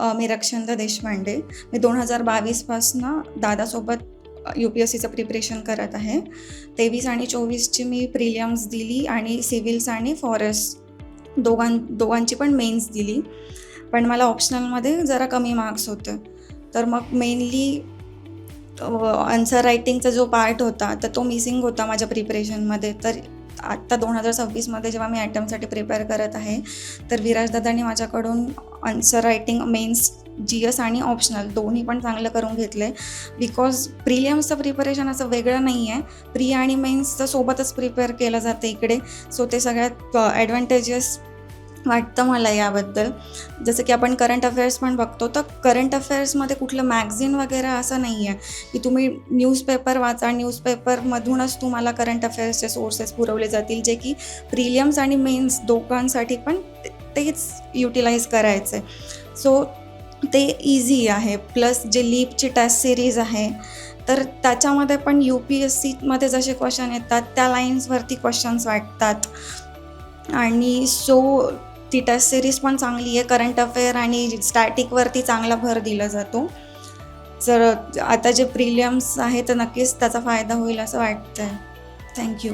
मी रक्षंदा देशपांडे. मी 2022पासनं दादासोबत UPSCचं preparation करत आहे. 23 आणि 24ची मी प्रिलिम्स दिली आणि सिव्हिल्स आणि फॉरेस्ट दोघांची पण मेन्स दिली. पण मला ऑप्शनलमध्ये जरा कमी मार्क्स होते. तर मग मेनली आन्सर रायटिंगचा जो पार्ट होता तर तो मिसिंग होता माझ्या प्रिपरेशनमध्ये. तर आत्ता 2026मध्ये जेव्हा मी ॲटमसाठी प्रिपेअर करत आहे, तर विराजदादांनी माझ्याकडून आन्सर रायटिंग मेन्स, GS आणि ऑप्शनल दोन्ही पण चांगलं करून घेतले. बिकॉज प्रिलियम्सचं प्रिपरेशन असं वेगळं नाही आहे, प्री आणि मेन्सचं सोबतच प्रिपेअर केलं जातं इकडे. सो ते सगळ्यात ॲडव्हान्टेजेस वाटतं मला याबद्दल. जसं की आपण करंट अफेअर्स पण बघतो, तर करंट अफेअर्समध्ये कुठलं मॅगझिन वगैरे असं नाही आहे की तुम्ही न्यूजपेपर वाचा, न्यूजपेपरमधूनच तुम्हाला करंट अफेअर्सचे सोर्सेस पुरवले जातील, जे की प्रिलियम्स आणि मेन्स दोघांसाठी पण तेच युटिलाइज करायचं आहे. सो ते इझी आहे. प्लस जे लीपची टेस्ट सिरीज आहे, तर त्याच्यामध्ये पण UPSCमध्ये जसे क्वेश्चन येतात त्या लाईन्सवरती क्वेश्चन्स वाटतात. आणि सो ती टेस्ट सिरीज पण चांगली आहे. करंट अफेअर आणि स्टॅटिकवरती चांगला भर दिला जातो. जर आता जे प्रिलियम्स आहे तर नक्कीच त्याचा फायदा होईल असं वाटतं आहे. थँक्यू.